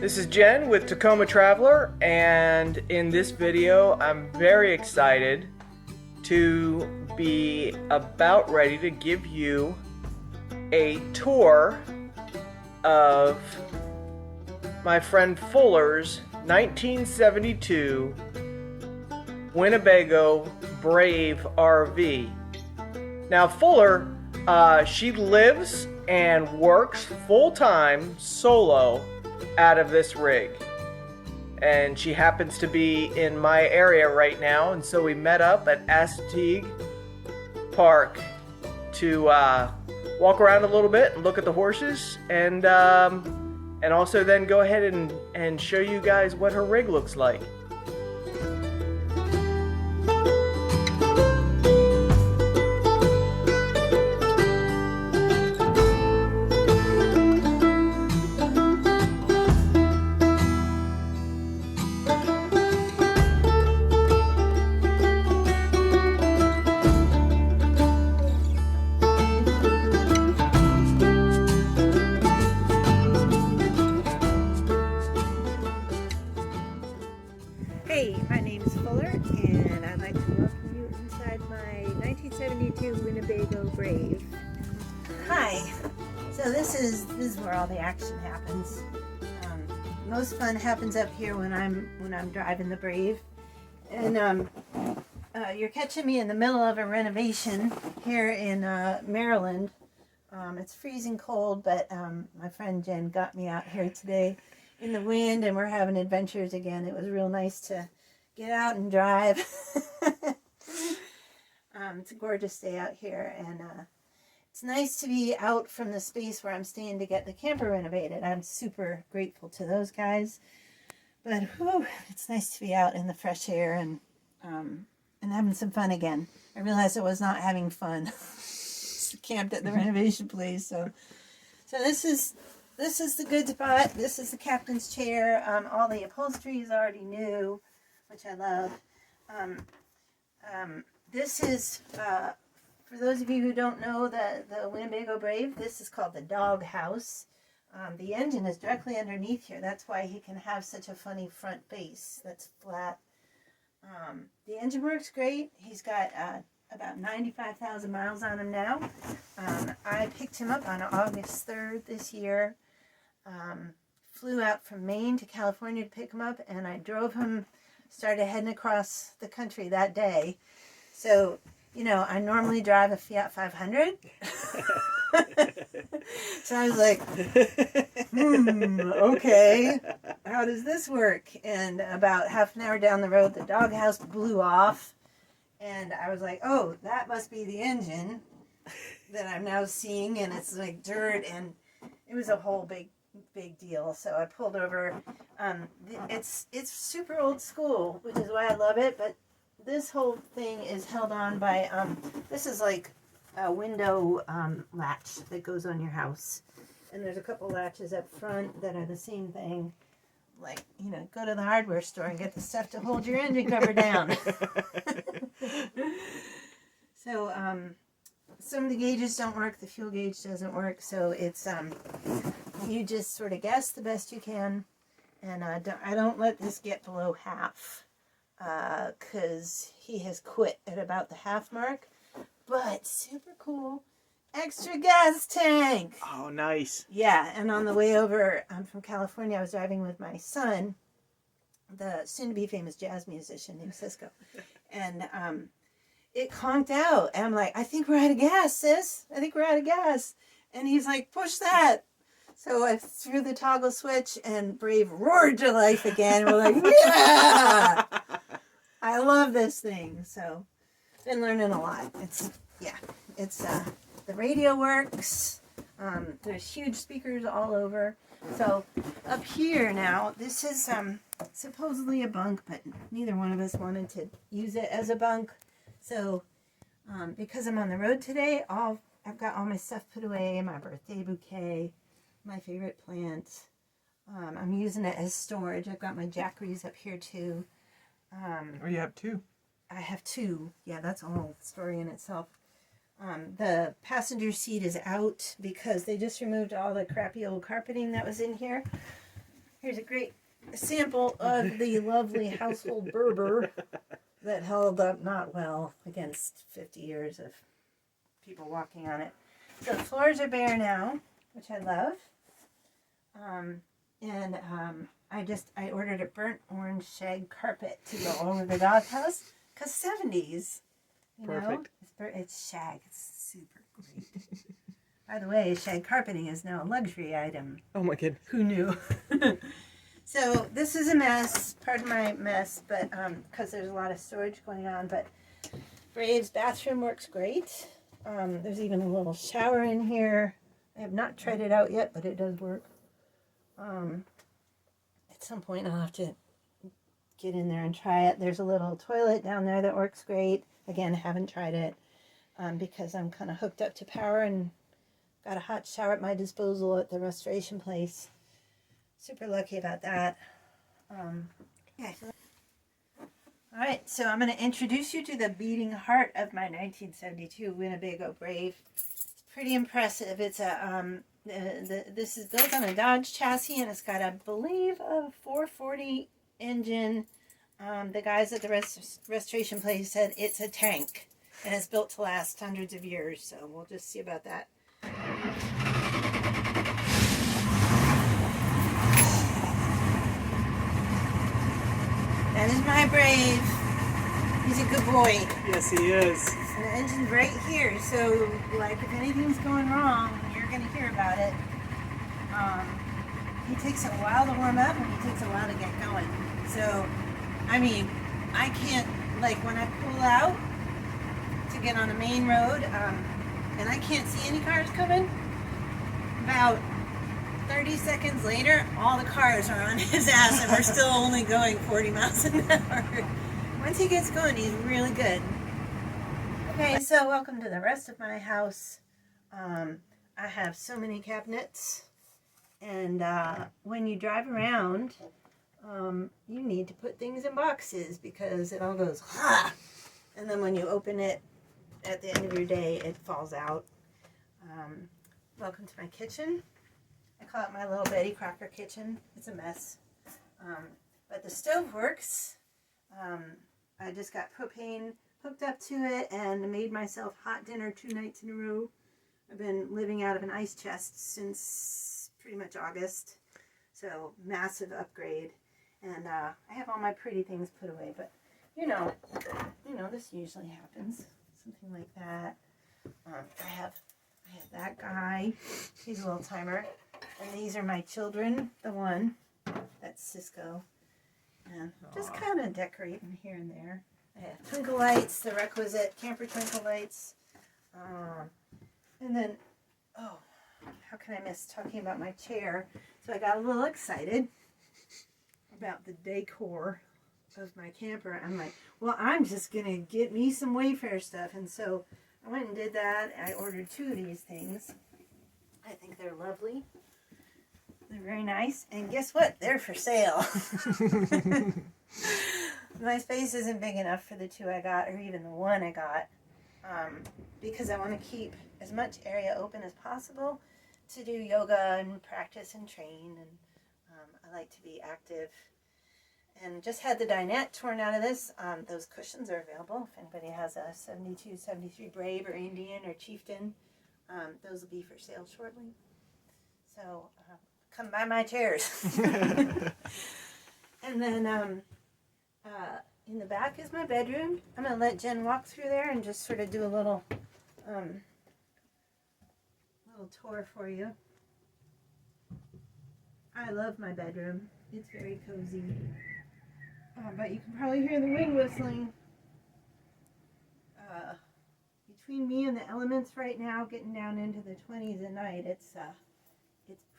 This is Jen with Tacoma Traveler, and in this video I'm very excited to be about ready to give you a tour of my friend Fuller's 1972 Winnebago Brave RV. Now Fuller, she lives and works full-time solo out of this rig, and she happens to be in my area right now, and so we met up at Assateague Park to walk around a little bit and look at the horses, and also then go ahead and show you guys what her rig looks like. Hey, my name is Fuller, and I'd like to welcome you inside my 1972 Winnebago Brave. Hi. So this is where all the action happens. Most fun happens up here when I'm driving the Brave, and you're catching me in the middle of a renovation here in Maryland. It's freezing cold, but my friend Jen got me out here today in the wind, and we're having adventures again. It was real nice to get out and drive. It's a gorgeous day out here, and it's nice to be out from the space where I'm staying to get the camper renovated. I'm super grateful to those guys, but whew, it's nice to be out in the fresh air and having some fun again. I realized I was not having fun. Camped at the renovation place, so this is the good spot. This is the captain's chair. All the upholstery is already new, which I love. This is, for those of you who don't know the Winnebago Brave, this is called the dog house. The engine is directly underneath here. That's why he can have such a funny front base that's flat. The engine works great. He's got about 95,000 miles on him now. I picked him up on August 3rd this year. Flew out from Maine to California to pick him up, and I drove him, started heading across the country that day. So, you know, I normally drive a Fiat 500. So I was like, okay, how does this work? And about half an hour down the road, the doghouse blew off. And I was like, oh, that must be the engine that I'm now seeing. And it's like dirt, and it was a whole big deal. So I pulled over. It's super old school, which is why I love it. But this whole thing is held on by, this is like a window latch that goes on your house. And there's a couple latches up front that are the same thing. Like, you know, go to the hardware store and get the stuff to hold your engine cover down. So, some of the gauges don't work. The fuel gauge doesn't work. So it's, you just sort of guess the best you can. And I don't let this get below half, because he has quit at about the half mark. But super cool. Extra gas tank. Oh, nice. Yeah, and on the way over from California, I was driving with my son, the soon-to-be famous jazz musician named Cisco, and it conked out, and I'm like, I think we're out of gas, sis. I think we're out of gas. And he's like, push that. So I threw the toggle switch, and Brave roared to life again. We're like, yeah! I love this thing. So been learning a lot. It's the radio works. There's huge speakers all over. So up here now, this is supposedly a bunk, but neither one of us wanted to use it as a bunk. So because I'm on the road today, I've got all my stuff put away, my birthday bouquet, my favorite plant. I'm using it as storage. I've got my jackeries up here too. Oh, you have two? I have two. Yeah, that's a whole story in itself. The passenger seat is out because they just removed all the crappy old carpeting that was in here. Here's a great sample of the lovely household Berber that held up not well against 50 years of people walking on it. So the floors are bare now, which I love. I ordered a burnt orange shag carpet to go over the doghouse, because 70s, you know, it's shag. It's super great. By the way, shag carpeting is now a luxury item. Oh my goodness. Who knew? So this is a mess, pardon my mess, but because there's a lot of storage going on. But Brave's bathroom works great. There's even a little shower in here. I have not tried it out yet, but it does work. At some point I'll have to get in there and try it. There's a little toilet down there that works great. Again, I haven't tried it because I'm kind of hooked up to power and got a hot shower at my disposal at the restoration place. Super lucky about that. Yeah. All right, so I'm going to introduce you to the beating heart of my 1972 Winnebago Brave. It's pretty impressive. It's a this is built on a Dodge chassis, and it's got, I believe, a 440 engine. The guys at the restoration place said it's a tank, and it's built to last hundreds of years. So we'll just see about that. That is my Brave. He's a good boy. Yes, he is. And the engine's right here, so like if anything's going wrong, you're going to hear about it. He takes a while to warm up, and he takes a while to get going. So, I mean, I can't, like when I pull out to get on a main road, and I can't see any cars coming, about 30 seconds later, all the cars are on his ass, and we're still only going 40 miles an hour. Once he gets going, he's really good. Okay, so welcome to the rest of my house. I have so many cabinets, and when you drive around, you need to put things in boxes because it all goes, ha! And then when you open it at the end of your day, it falls out. Welcome to my kitchen. I call it my little Betty Crocker kitchen. It's a mess. But the stove works. I just got propane hooked up to it and made myself hot dinner 2 nights in a row. I've been living out of an ice chest since pretty much August. So massive upgrade. And I have all my pretty things put away. But you know, this usually happens. Something like that. I have that guy. He's a little timer. And these are my children. The one, that's Cisco. And just kind of decorating here and there. I have twinkle lights, the requisite camper twinkle lights. And then, oh, how can I miss talking about my chair? So I got a little excited about the decor of my camper. I'm like, well, I'm just going to get me some Wayfair stuff. And so I went and did that. I ordered 2 of these things. I think they're lovely. They're very nice. And guess what? They're for sale. My space isn't big enough for the 2 I got, or even the 1 I got, because I want to keep as much area open as possible to do yoga and practice and train. And I like to be active. And just had the dinette torn out of this. Those cushions are available. If anybody has a 72, 73 Brave or Indian or Chieftain, those will be for sale shortly. So come buy my chairs. And then in the back is my bedroom. I'm going to let Jen walk through there and just sort of do a little tour for you. I love my bedroom. It's very cozy. But you can probably hear the wind whistling. Between me and the elements right now, getting down into the 20s at night, it's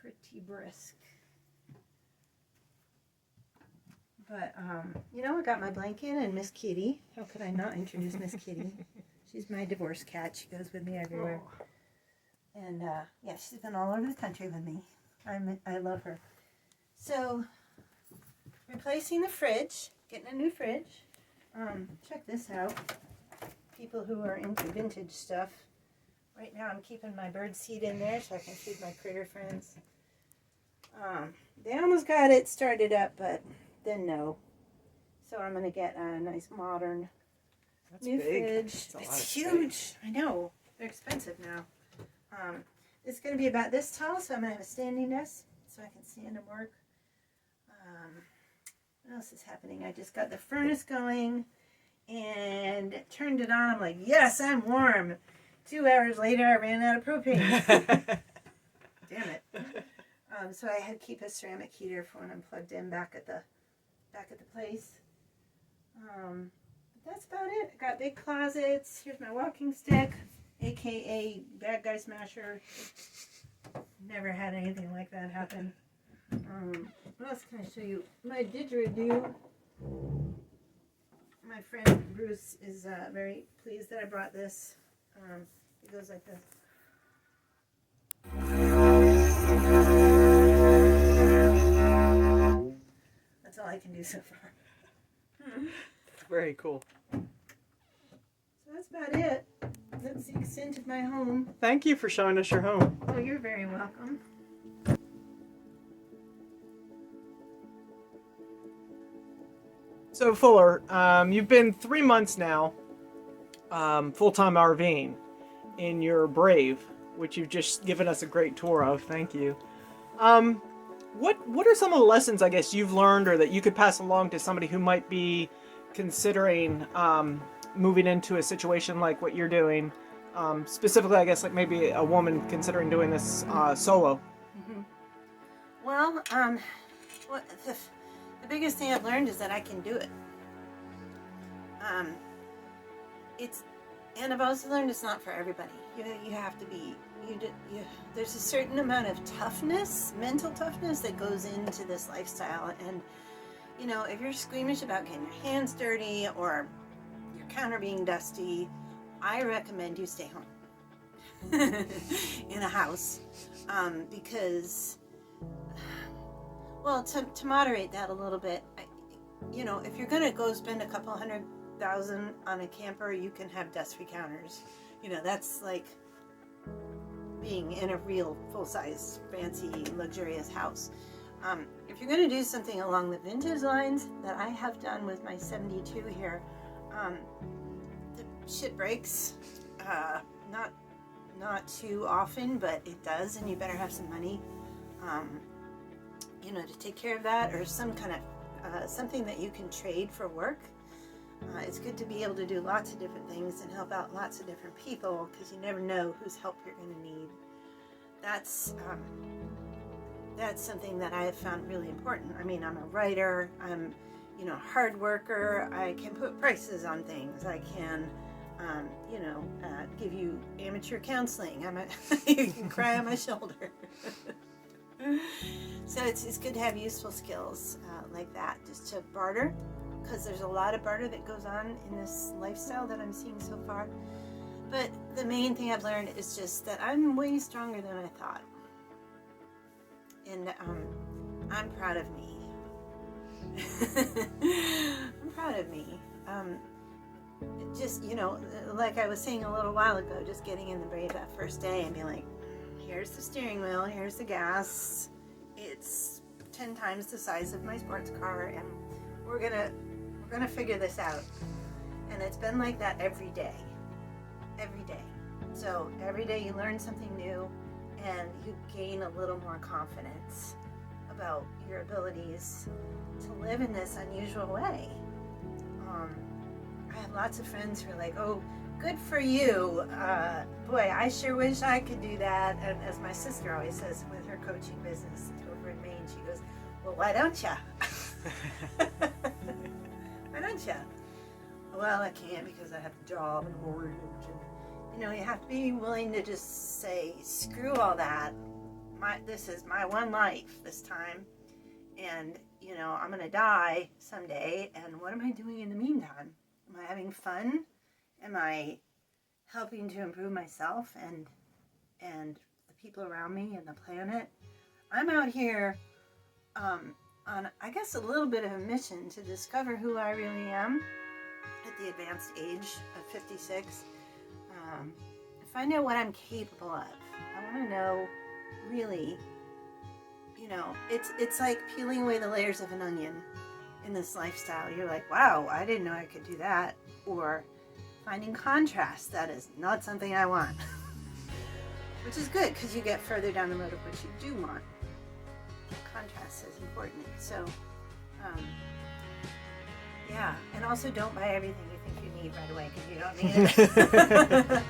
pretty brisk. But, I got my blanket and Miss Kitty. How could I not introduce Miss Kitty? She's my divorce cat. She goes with me everywhere. And, she's been all over the country with me. I love her. So, replacing the fridge, getting a new fridge. Check this out. People who are into vintage stuff. Right now I'm keeping my bird seed in there so I can feed my critter friends. they almost got it started up, but then no. So I'm going to get a nice modern new fridge. It's huge. I know. They're expensive now. It's going to be about this tall, so I'm going to have a standing desk so I can stand and work. What else is happening? I just got the furnace going and turned it on. I'm like, yes, I'm warm. 2 hours later, I ran out of propane. Damn it. So I had to keep a ceramic heater for when I'm plugged in back at the place. But that's about it. I got big closets. Here's my walking stick, aka bad guy smasher. Never had anything like that happen. What else can I show you? My didgeridoo. My friend Bruce is very pleased that I brought this. It goes like this. That's all I can do so far. Very cool. So that's about it. That's the extent of my home. Thank you for showing us your home. Oh, you're very welcome. So Fuller, you've been 3 months now full-time RVing in your Brave, which you've just given us a great tour of. Thank you. What are some of the lessons, I guess, you've learned or that you could pass along to somebody who might be considering moving into a situation like what you're doing? Specifically, I guess, like maybe a woman considering doing this solo. Mm-hmm. Well, the biggest thing I've learned is that I can do it. And I've also learned it's not for everybody. You have to be. There's a certain amount of toughness, mental toughness, that goes into this lifestyle. And if you're squeamish about getting your hands dirty or your counter being dusty, I recommend you stay home in a house, because, well, to moderate that a little bit, if you're gonna go spend a couple $100,000 on a camper, you can have dust-free counters. That's like being in a real full-size, fancy, luxurious house. If you're going to do something along the vintage lines that I have done with my 72 here, the shit breaks. Not too often, but it does, and you better have some money, to take care of that, or some kind of something that you can trade for work. It's good to be able to do lots of different things and help out lots of different people, because you never know whose help you're going to need. That's something that I have found really important. I mean, I'm a writer, I'm a hard worker, I can put prices on things, I can give you amateur counseling, you can cry on my shoulder. So it's good to have useful skills like that, just to barter, because there's a lot of barter that goes on in this lifestyle that I'm seeing so far. But the main thing I've learned is just that I'm way stronger than I thought. And I'm proud of me. I'm proud of me. Just, like I was saying a little while ago, just getting in the Brave that first day and being like, here's the steering wheel, here's the gas. It's 10 times the size of my sports car, and we're gonna figure this out. And it's been like that every day. Every day. So every day you learn something new, and you gain a little more confidence about your abilities to live in this unusual way. I have lots of friends who are like, oh, good for you. Boy, I sure wish I could do that. And as my sister always says with her coaching business over in Maine, she goes, well, why don't ya? Why don't ya? Well, I can't because I have a job and mortgage. And, you have to be willing to just say, screw all that. This is my one life this time. And, I'm going to die someday. And what am I doing in the meantime? Am I having fun? Am I helping to improve myself and the people around me and the planet? I'm out here on, I guess, a little bit of a mission to discover who I really am at the advanced age of 56. Find out what I'm capable of. I want to know, really, you know, it's like peeling away the layers of an onion in this lifestyle. You're like, wow, I didn't know I could do that. Or finding contrast, that is not something I want. Which is good, because you get further down the road of what you do want. Contrast is important. So, yeah. And also don't buy everything you think you need right away, because you don't need it.